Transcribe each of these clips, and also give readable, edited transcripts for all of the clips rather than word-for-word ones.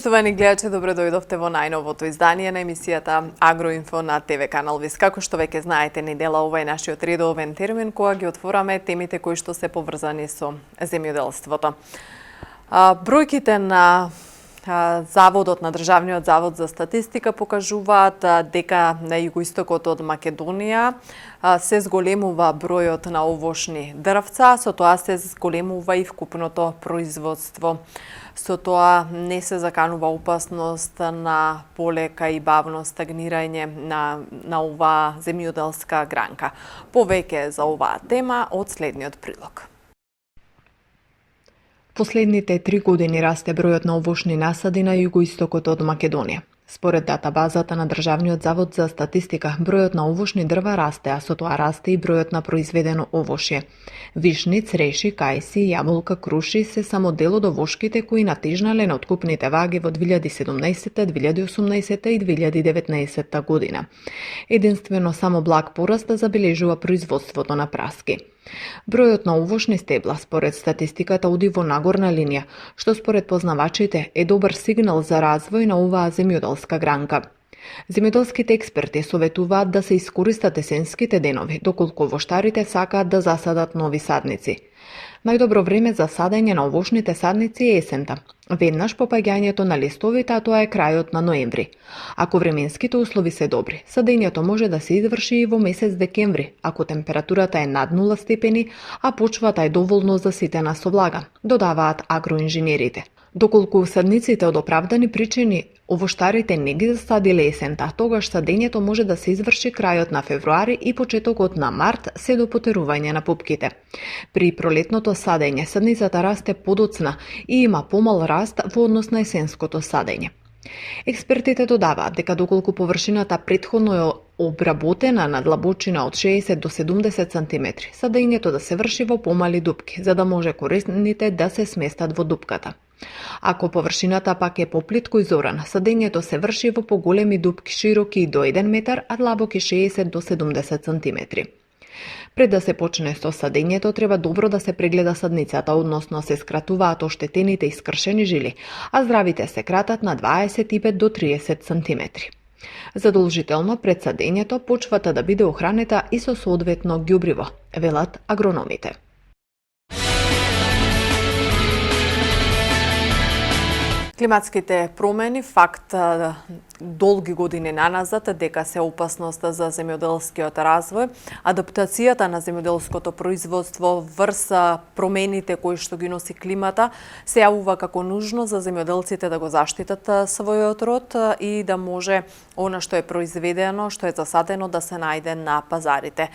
Поштовани гледачи, добро дојдовте во најновото издание на емисијата Агроинфо на ТВ канал ВИС. Како што веќе знаете, недела ова е нашиот редовен термин кога ги отвораме темите кои што се поврзани со земјоделството. Бројките на Заводот на Државниот завод за статистика покажуваат дека на југоистокот од Македонија се зголемува бројот на овошни дрвца, со тоа се зголемува и вкупното производство. Со тоа не се заканува опасност на полека и бавно стагнирање на оваа земјоделска гранка. Повеќе за оваа тема од следниот прилог. Последните 3 години расте бројот на овошни насади на југоистокот од Македонија. Според датабазата на Државниот завод за статистика, бројот на овошни дрва расте, а со тоа расте и бројот на произведено овошје. Вишни, цреши, кајси, јаболка, круши се само дел од овошките кои натежнале на откупните ваги во 2017, 2018 и 2019 година. Единствено само благ пораст забележува производството на праски. Бројот на овошни стебла според статистиката оди во нагорна линија, што според познавачите е добар сигнал за развој на оваа земјоделска гранка. Земјоделските експерти советуваат да се искористат есенските денови, доколку овоштарите сакаат да засадат нови садници. Најдобро време за садење на овошните садници е есента, веднаш по паѓањето на листовите, а тоа е крајот на ноември. Ако временските услови се добри, садењето може да се изврши и во месец декември, ако температурата е над 0 степени, а почвата е доволно заситена со влага, додаваат агроинженерите. Доколку садниците од оправдани причини овоштарите не ги засадиле есента, тогаш садењето може да се изврши крајот на февруари и почетокот на март се до потерување на пупките. При пролетното садење садницата расте подоцна и има помал раст во однос на есенското садење. Експертите додаваат дека доколку површината претходно е обработена на длабочина од 60 до 70 см, садењето да се врши во помали дупки, за да може корените да се сместат во дупката. Ако површината пак е поплитко изорана, садењето се врши во поголеми дупки, широки до 1 метар, а длабоки 60 до 70 см. Пред да се почне со садењето, треба добро да се прегледа садницата, односно се скратуваат оштетените и скршени жили, а здравите се кратат на 25 до 30 см. Задолжително пред садењето почвата да биде охранета и со соодветно ѓубриво, велат агрономите. Климатските промени, факт долги години наназад, дека се опасност за земјоделскиот развој, адаптацијата на земјоделското производство врз промените кои што ги носи климата, се јавува како нужно за земјоделците да го заштитат својот род и да може она што е произведено, што е засадено да се најде на пазарите.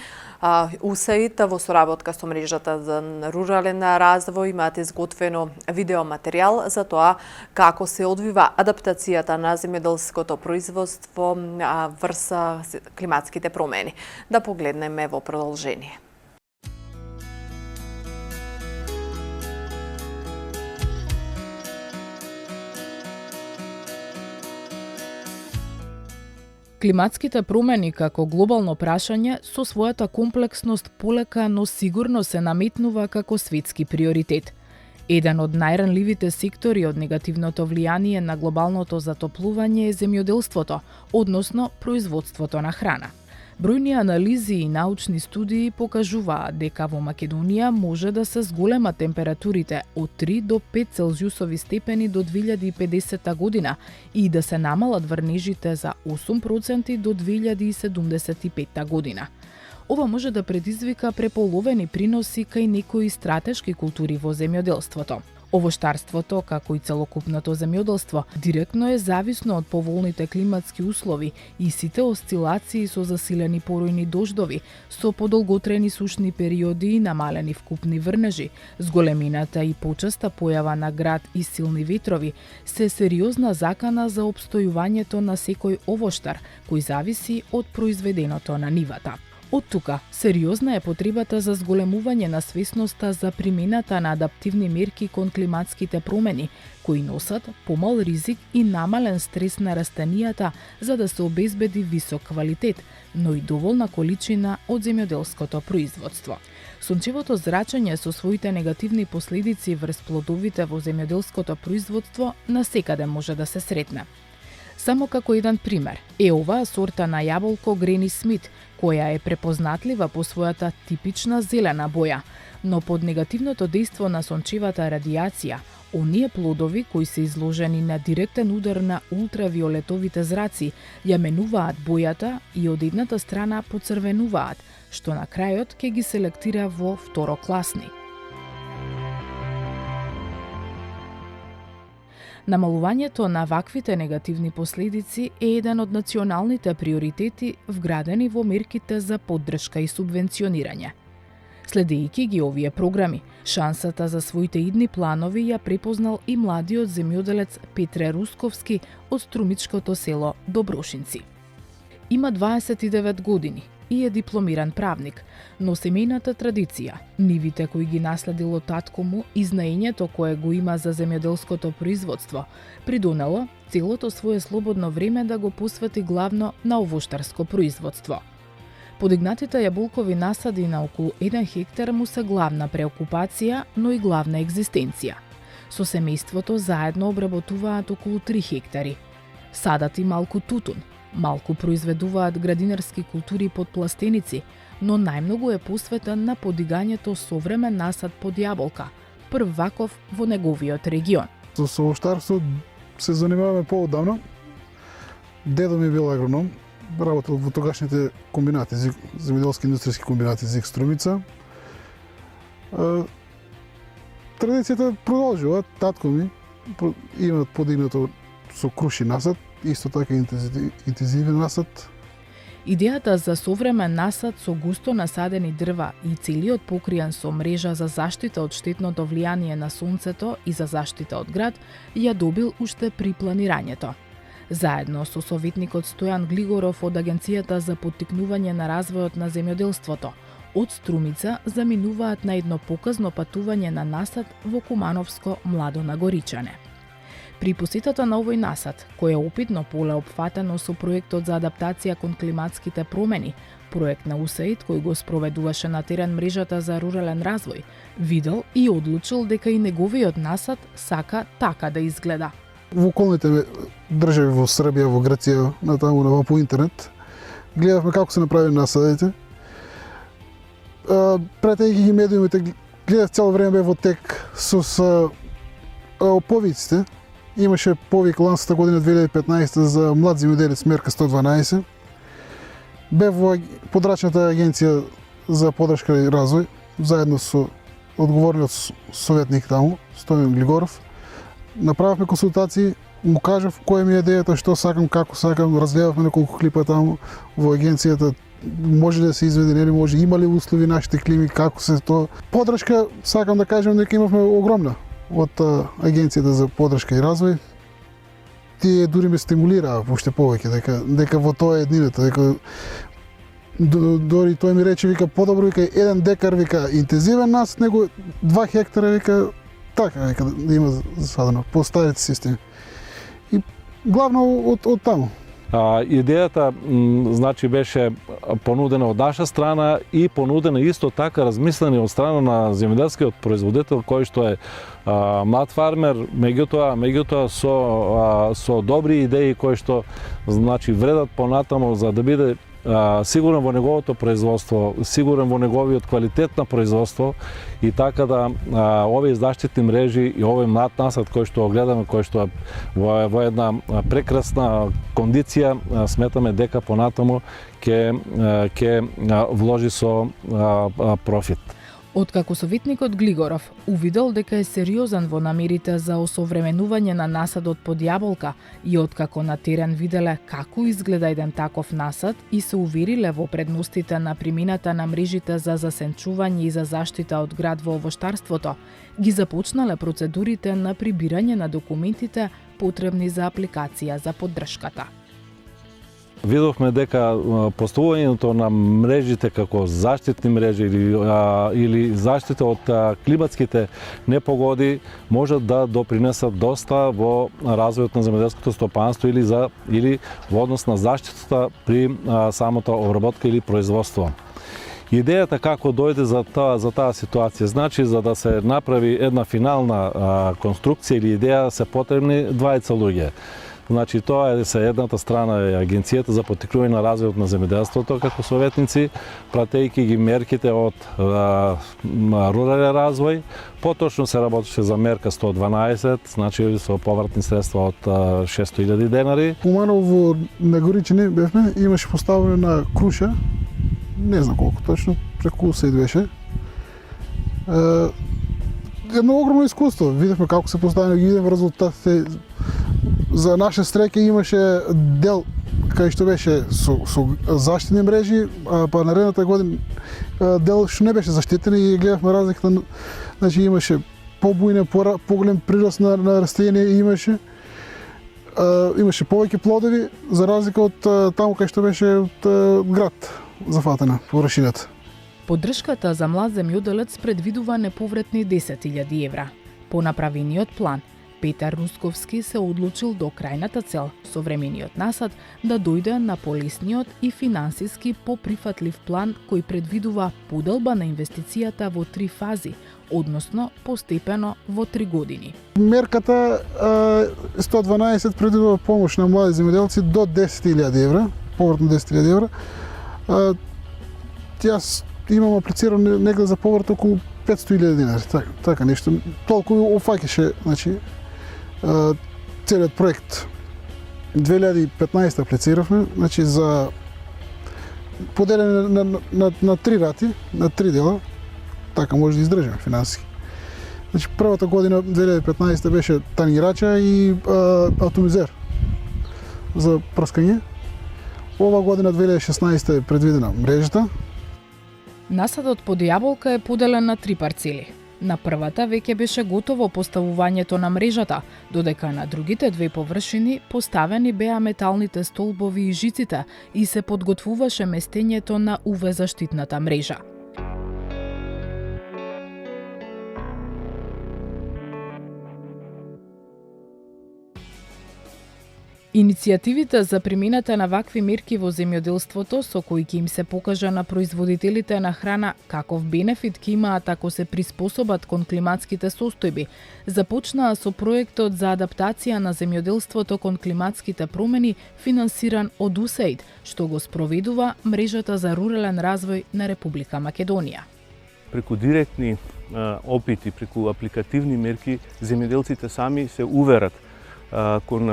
УСАИД во соработка со мрежата за рурален развој имаат изготвено видеоматеријал за тоа како се одвива адаптацијата на земјоделското производство врз климатските промени. Да погледнеме во продолжение. Климатските промени како глобално прашање со својата комплексност полека, но сигурно се наметнува како светски приоритет. Еден од најранливите сектори од негативното влијание на глобалното затоплување е земјоделството, односно производството на храна. Бројни анализи и научни студии покажуваат дека во Македонија може да се зголемат температурите од 3 до 5 целзиусови степени до 2050 година и да се намалат врнежите за 8% до 2075 година. Ова може да предизвика преполовени приноси кај некои стратешки култури во земјоделството. Овоштарството, како и целокупното земјоделство, директно е зависно од поволните климатски услови и сите осцилации со засилени поројни дождови, со подолготрени сушни периоди и намалени вкупни врнежи, зголемината и почеста појава на град и силни ветрови, се сериозна закана за опстојувањето на секој овоштар, кој зависи од произведеното на нивата. Од тука, сериозна е потребата за зголемување на свесноста за примената на адаптивни мерки кон климатските промени, кои носат помал ризик и намален стрес на растенијата за да се обезбеди висок квалитет, но и доволна количина од земјоделското производство. Сончевото зрачење со своите негативни последици врз плодовите во земјоделското производство насекаде може да се сретне. Само како еден пример е оваа сорта на јаболко Грени Смит, која е препознатлива по својата типична зелена боја, но под негативното дејство на сончевата радијација, оние плодови кои се изложени на директен удар на ултравиолетовите зраци ја менуваат бојата и од едната страна поцрвенуваат, што на крајот ќе ги селектира во второкласни. Намалувањето на ваквите негативни последици е еден од националните приоритети вградени во мерките за поддршка и субвенционирање. Следејќи ги овие програми, шансата за своите идни планови ја препознал и младиот земјоделец Петре Русковски од струмичкото село Доброшинци. Има 29 години и е дипломиран правник, но семејната традиција, нивите кои ги наследил од татко му и знаењето кое го има за земјоделското производство, придонело целото свое слободно време да го посвети главно на овоштарско производство. Подигнатите јаболкови насади на околу 1 хектар му се главна преокупација, но и главна екзистенција. Со семејството заедно обработуваат околу 3 хектари. Садат и малку тутун, малку произведуваат градинарски култури под пластеници, но најмногу е посветен на подигањето современ насад под јаболка, прв ваков во неговиот регион. Со овоштарство се занимаваме поодамна. Дедо ми бил агроном, работел во тогашните комбинати, земјоделски индустријски комбинати ЗИК Струмица. Традицијата продолжува, татко ми има подигнато со круши насад, исто така интензивен насад. Идејата за современ насад со густо насадени дрва и целиот покријан со мрежа за заштита од штетното влијание на сонцето и за заштита од град ја добил уште при планирањето. Заедно со советникот Стојан Глигоров од Агенцијата за поттикнување на развојот на земјоделството, од Струмица заминуваат на едно показно патување на насад во Кумановско Младо Нагоричане. При посетата на овој насад, кој е опитно поле опфатено со проектот за адаптација кон климатските промени, проект на УСАИД кој го спроведуваше на терен мрежата за рурален развој, видел и одлучил дека и неговиот насад сака така да изгледа. Во околните држави во Србија, во Грција, натаму по интернет, гледавме како се направи насадите. Пратејќи ги медиумите, гледав цело време бе во тек со повиците. Имаше повик лансата година 2015 за млад земјоделец мерка 112. Бе во подрачната агенција за поддршка и развој, заедно со одговорниот советник таму, Стојан Глигоров. Направивме консултации, му кажав која ми е идејата, што сакам, како сакам, разгледавме неколку клипа таму во агенцијата, може да се изведе, нели може, има ли услови нашите клими, како се тоа. Поддршка, сакам да кажем дека имавме огромна од Агенцијата за поддршка и развој. Тие дури ме стимулираа уште повеќе, дека во тоа е еднината, дека дори тој ми рече, вика, подобро, вика, 1 декар, вика, интензивен насад, него 2 хектара, вика, така, вика, да има засадено по старите системи. И главно од таму. Идејата значи беше понудена од наша страна и понудена исто така размислена од страна на земјоделскиот производител кој што е млад фармер, меѓутоа со добри идеи кои што значи вредат понатаму за да биде сигурен во неговото производство, сигурен во неговиот квалитет на производство и така да овие заштитни мрежи и овој млад насад кој што гледаме, кој што во една прекрасна кондиција, сметаме дека понатаму ќе вложи со профит. Откако советникот Глигоров увидел дека е сериозен во намерите за осовременување на насадот под јаболка и откако на терен виделе како изгледа еден таков насад и се увериле во предностите на примината на мрежите за засенчување и за заштита од град во овоштарството, ги започнале процедурите на прибирање на документите потребни за апликација за поддршката. видовме дека поставувањето на мрежите како заштитни мрежи или заштита од климатските непогоди може да допринесат доста во развојот на земјоделското стопанство или во однос на заштитата при самата обработка или производство. Идејата како дојде за таа ситуација, значи за да се направи една финална конструкција или идеја се потребни двајца луѓе. Значи тоа е се едната страна е Агенцијата за поттикнување на развојот на земјоделството како советници, пратејќи ги мерките од рурален развој. Поточно се работеше за мерка 112, значи со повратни средства од 600.000 денари. Уманово на Горичине бевме, имаше поставено на круша, не знам колку точно, преку се беше. Едно огромно искуство. Видевме како се поставено, ги видевме резултатите. За наша среќа имаше дел кај што беше со заштитни мрежи, а па наредната година дел што не беше заштитен и гледавме разликата. Значи имаше побујне, поголем прирост на растенија, имаше повеќе плодови за разлика од таму кај што беше од град зафатена површината. Поддршката за млад земјоделец предвидува неповратни 10.000 евра. По направениот план, Петар Русковски се одлучил до крајната цел, современиот насад, да дојде на полесниот и финансиски поприфатлив план кој предвидува поделба на инвестицијата во 3 фази, односно постепено во 3 години. Мерката 112 предвидува помош на млади земјоделци до 10.000 евра, повратно 10.000 евра. Јас имам аплицирано негде за поврат околу 500.000 денари, така нешто. Толку офаќаше, значи, целиот проект. 2015 аплициравме, значи за поделене на 3 рати, на 3 дела, така може да издржиме финансиски. Значи првата година 2015 беше танирача и атомизер за прскање. Ова година 2016 е предвидена мрежата. Насадот под јаболка е поделен на 3 парцели. На првата веќе беше готово поставувањето на мрежата, додека на другите 2 површини поставени беа металните столбови и жиците и се подготвуваше местењето на UV заштитната мрежа. Иницијативите за примината на вакви мерки во земјоделството, со кои ќе им се покажа на производителите на храна каков бенефит ќе имаат ако се приспособат кон климатските состојби, започнаа со проектот за адаптација на земјоделството кон климатските промени, финансиран од USAID, што го спроведува мрежата за рурален развој на Република Македонија. Преку директни опити, преку апликативни мерки, земјоделците сами се уверат кон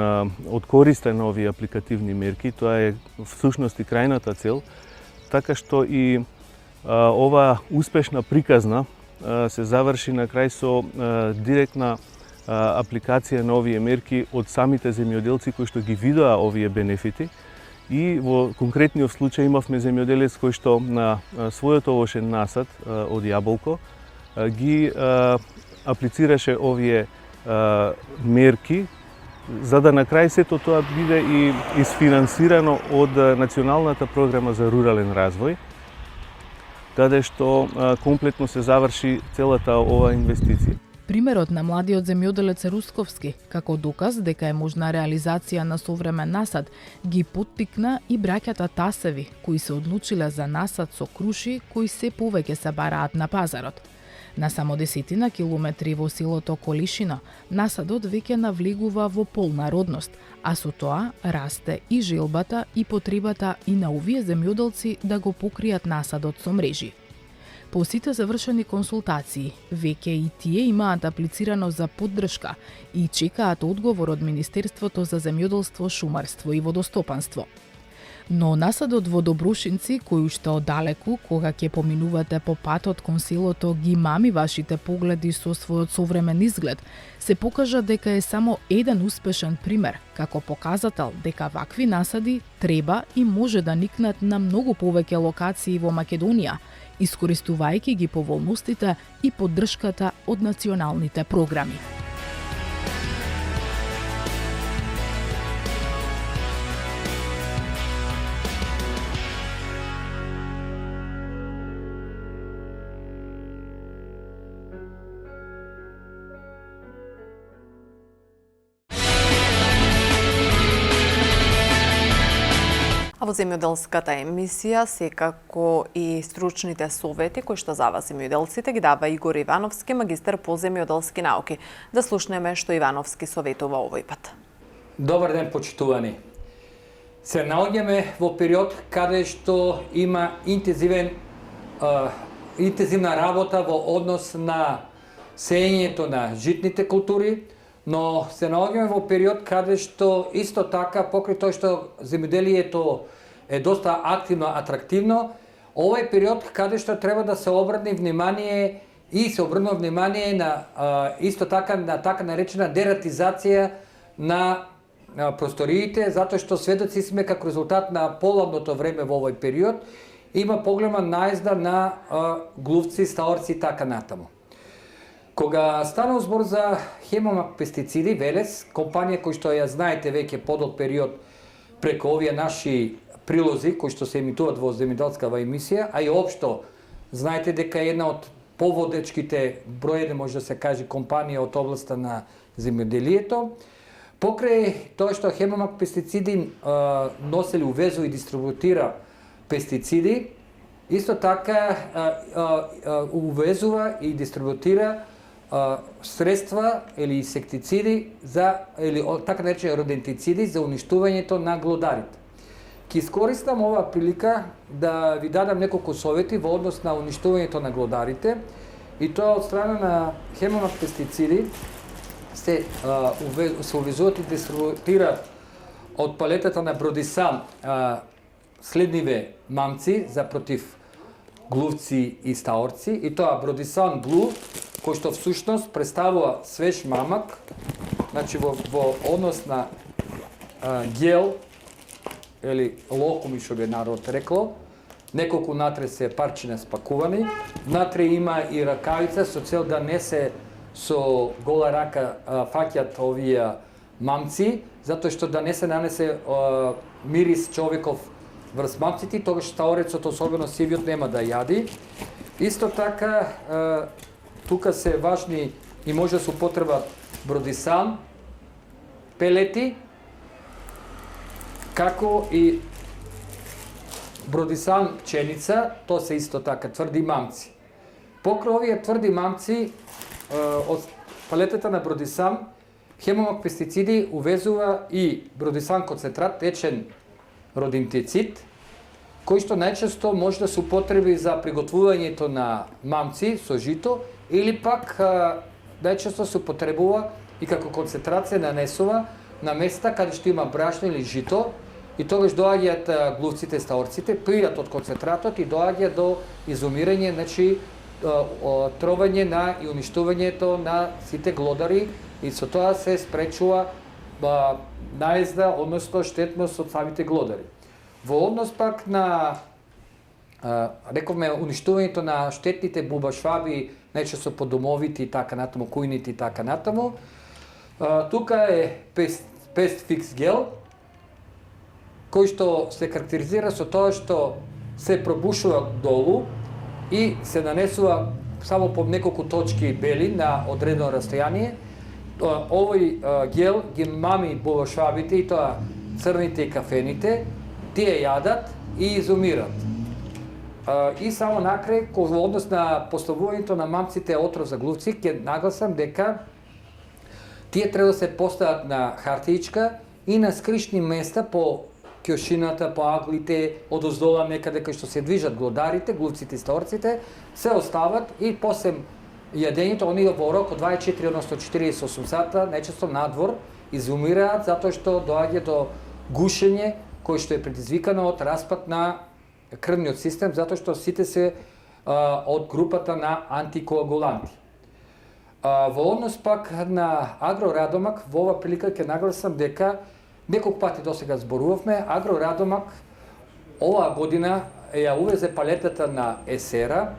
од користа на овие апликативни мерки. Тоа е всушност и крајната цел, така што и ова успешна приказна се заврши на крај со директна апликација на овие мерки од самите земјоделци кои што ги видоа овие бенефити. И во конкретниот случај имавме земјоделец кој што на својот овошен насад од јаболко ги аплицираше овие мерки, за да на крај сето тоа биде и isfinansirano од Националната програма за рурален развој, каде што комплетно се заврши целата ова инвестиција. Примерот на младиот земјоделец Русковски, како доказ дека е можна реализација на современ насад, ги поттикна и браќата Тасеви, кои се одлучиле за насад со круши кои се повеќе се бараат на пазарот. На само 10 километри во селото Колишина, насадот веќе навлегува во полна родност, а со тоа расте и желбата и потребата и на овие земјоделци да го покријат насадот со мрежи. По сите завршени консултации, веќе и тие имаат аплицирано за поддршка и чекаат одговор од Министерството за земјоделство, шумарство и водостопанство. Но насадот во Добрушинци, кој уште оддалеку, кога ќе поминувате по патот кон селото, ги мами вашите погледи со својот современ изглед, се покажа дека е само еден успешен пример, како показател дека вакви насади треба и може да никнат на многу повеќе локации во Македонија, искористувајќи ги поволностите и поддршката од националните програми. во земјоделската емисија, секако и стручните совети кои што за вас земјоделците ги дава Игор Ивановски, магистар по земјоделски науки. Да слушнеме што Ивановски советува овој пат. Добар ден, почитувани. Се наоѓаме во период каде што има интензивна работа во однос на сеењето на житните култури, но се наоѓаме во период каде што исто така, покрај тоа што земјоделието е доста активно, атрактивно, овој период каде што треба да се обрне внимание и се обрнува внимание на исто така на така наречена дератизација на просториите, затоа што сведоци сме како резултат на полавното време во овој период, има поголема наезда на глувци, стаорци и така натаму. Кога станал збор за Хемомак пестициди, Велес, компанија кој што ја знаете веќе подолг период преку овие наши прилози кои што се емитуваат во земјоделскава емисија, а и општо знаете дека е една од поводечките бројни, може да се каже, компанија од областа на земјоделието. Покрај тоа што Хемомак пестициди носели, увезува и дистрибутира пестициди, исто така увезува и дистрибутира средства или инсектициди или така наречени родентициди за уништувањето на глодарите. Ќе искористам оваа прилика да ви дадам неколку совети во однос на уништувањето на глодарите, и тоа од страна на Хемомак пестициди се увезуваат и дистрибутираат од палетата на Бродисан следниве мамци за против глувци и стаорци, и тоа Бродисан Блу, кој што всушност представува свеж мамак, значи во однос на гел или локуми, што би народ рекло, неколку натре се парчиња спакувани, натре има и ракавица со цел да не се со гола рака фаќат овие мамци, затоа што да не се нанесе мирис човеков врз мамците, тогаш стаорецот, особено сивиот, нема да јади. Исто така, тука се важни и може да се употребат Бродисан, пелети, како и Бродисан пченица, тоа се исто така тврди мамци. Покрај овие тврди мамци, од палетата на Бродисан, Хемомак пестициди увезува и Бродисан концентрат, течен родентицид, кој што најчесто може да се употреби за приготвувањето на мамци со жито, или пак најчесто се употребува и како концентрација нанесува на места каде што има брашно или жито, и тогаш доаѓаат глувците, стаорците, пијат од концентратот и доаѓа до изумирање, значи тровање на и уништувањето на сите глодари, и со тоа се спречува наезда, односно штетност од самите глодари. Во однос пак на, рековме, уништувањето на штетните бубашваби, најчесто по домовите и така натаму, кујните и така натаму, тука е Pest Fix гел, кој што се карактеризира со тоа што се пробушува долу и се нанесува само по неколку точки бели на одредено растојание. Овој гел ги мами бубашвабите, и тоа црните и кафените, тие јадат и изумират. И само накрај, во однос на поставувањето на мамците отров за глувци, ќе нагласам дека тие треба да се постават на хартиичка и на скришни места по кјошината, по аглите, одоздола некаде кај што се движат глодарите, глувците и стаорците, се остават и после јадењето, они во рок од 24, односно 48 сата, најчесто надвор, изумираат затоа што доаѓа до гушење кој што е предизвикано од распад на крвниот систем, затоа што сите се од групата на антикоагуланти. Во однос пак на Агрорадомак, во ова прилика ќе нагласам дека неколку пати досега зборувавме, Агрорадомак оваа година ја увезе палетата на есера.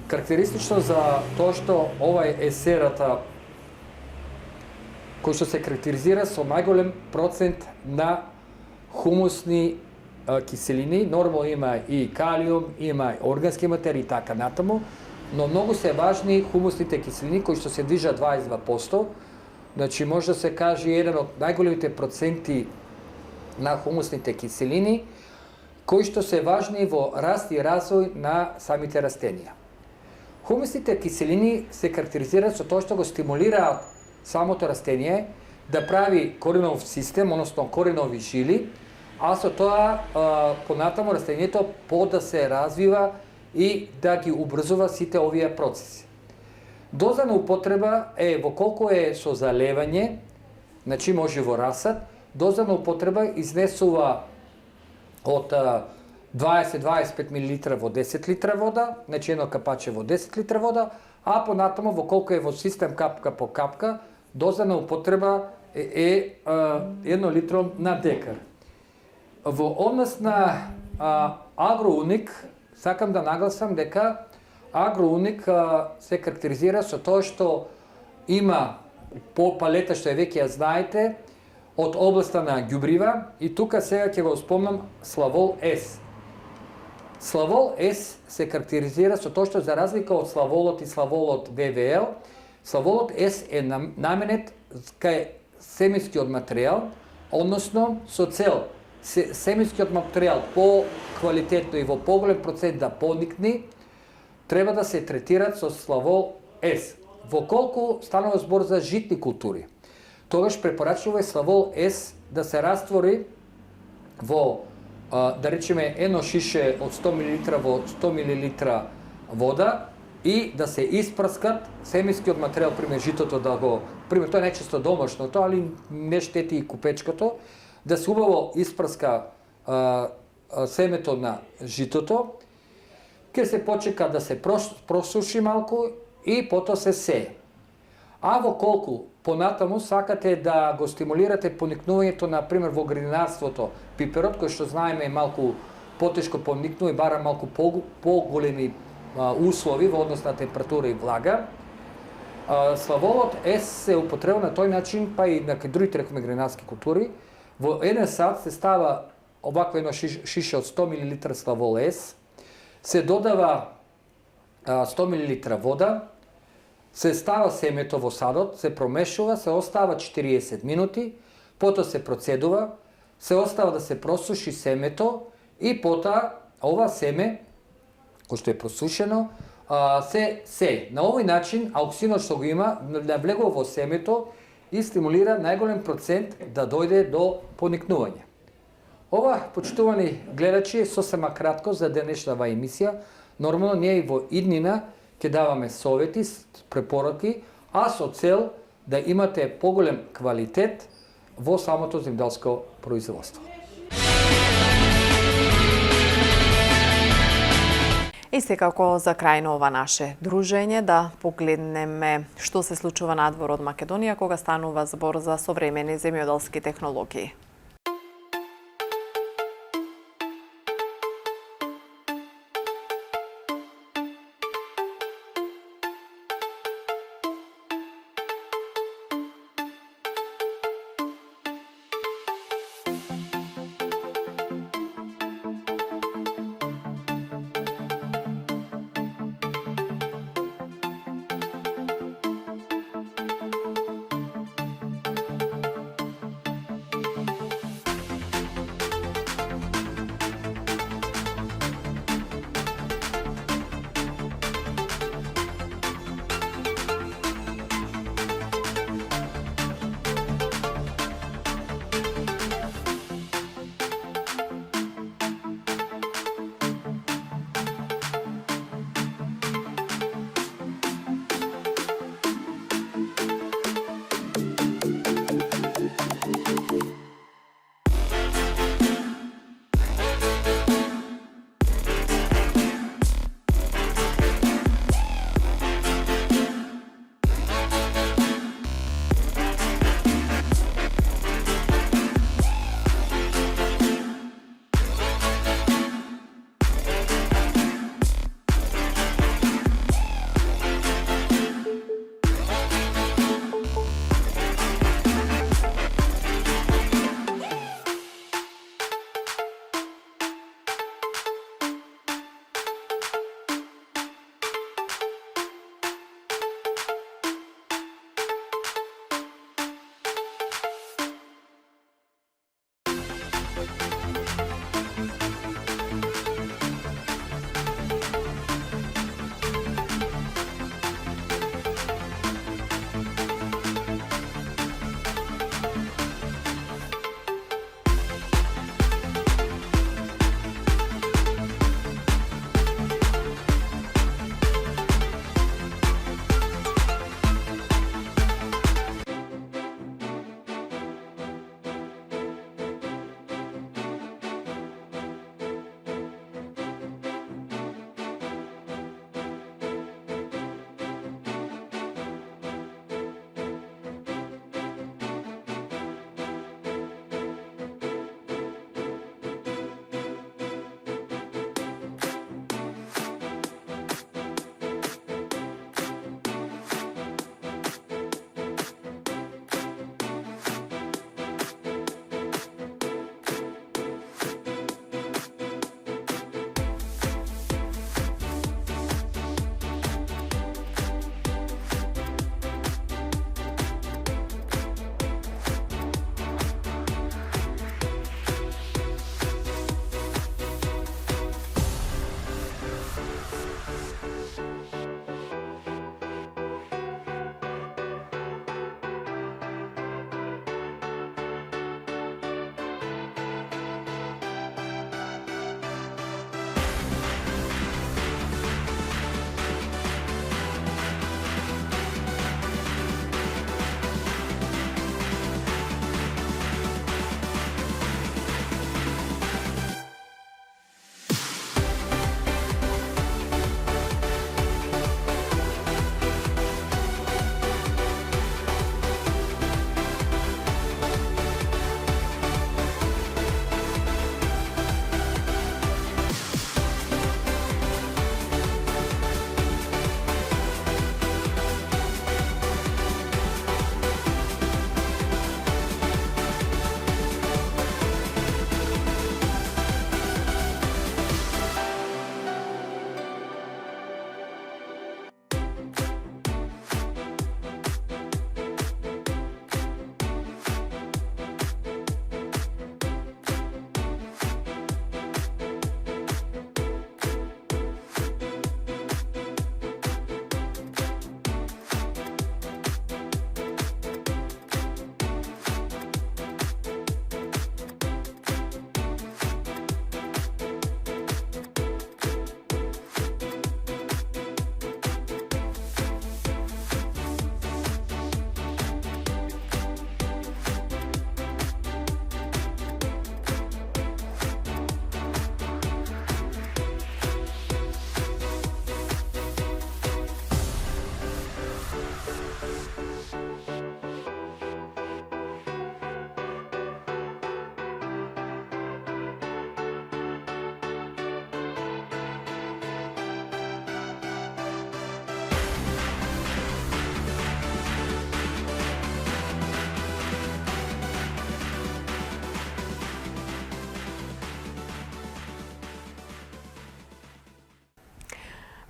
Карактеристично за тоа што ова е есерата кој што се карактеризира со најголем процент на хумусни киселини, нормално има и калиум, има и органски материи и така натаму, но многу се важни хумусните киселини кои што се движат 22%, значи може да се каже еден од најголемите проценти на хумусните киселини, кои што се важни во раст и развој на самите растенија. Хумусните киселини се карактеризираат со тоа што го стимулираат самото растение да прави коренов систем, односно коренови жили, а со тоа понатаму растението да се развива и да ги убрзува сите овие процеси. Дозана употреба е во колку е со заливање, значи може во расад, дозана употреба изнесува од 20-25 мл во 10 литра вода, значи едно капаче во 10 литра вода, а понатаму во колку е во систем капка по капка, дозана употреба е 1 литрон на декар. Во однос на Агроуник, сакам да нагласам дека Агроуник се карактеризира со тоа што има по палета што веќе ја знаете од областа на ѓубрива и тука сега ќе го спомнам Славол С. Славол С се карактеризира со тоа што за разлика од Славолот и Славолот ВВЛ, Славолот С е наменет кај семенскиот материјал, односно со цел семенскиот материјал по квалитетно и во поголем процент да поникне, треба да се третираат со Славол С. Во колку станува збор за житни култури, тогаш препорачува Славол С да се раствори во, да речеме, едно шише од 100 мл во 100 мл вода и да се испрскат семенскиот материјал, пример житото да го, пример тоа е најчесто домашното, али не штети и купечкото, да се убаво испрска семето на житото, ќе се почека да се просуши малку и потоа се сее. А во колку понатаму сакате да го стимулирате поникнувањето, например, во градинарството, пиперот, кој што знаеме е малку потешко поникнува и бара малку поголеми услови во однос на температура и влага, Славолот С се употребува на тој начин, па и на другите градинарски култури. Во еден сат се става овакво едно шише од 100 мл Славол С, се додава 100 мл вода, се става семето во садот, се промешува, се остава 40 минути, потоа се процедува, се остава да се просуши семето и потоа ова семе, кој што е просушено, се на овој начин ауксинот што го има навлегува во семето и стимулира најголем процент да дојде до поникнување. Ова, почитувани гледачи, е сосема кратко за денешнава емисија. Нормално ние и во иднина ќе даваме совети, препораки, а со цел да имате поголем квалитет во самото земјоделско производство. И секако за крај на ова наше дружење да погледнеме што се случува надвор од Македонија кога станува збор за современи земјоделски технологии.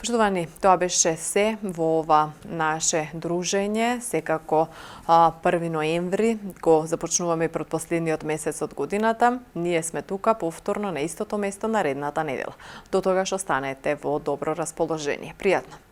Поштовани, тоа беше се во ова наше дружење. Секако 1 ноември го започнуваме предпоследниот месец од годината. Ние сме тука повторно на истото место наредната недела. До тогаш останете во добро расположение. Пријатно!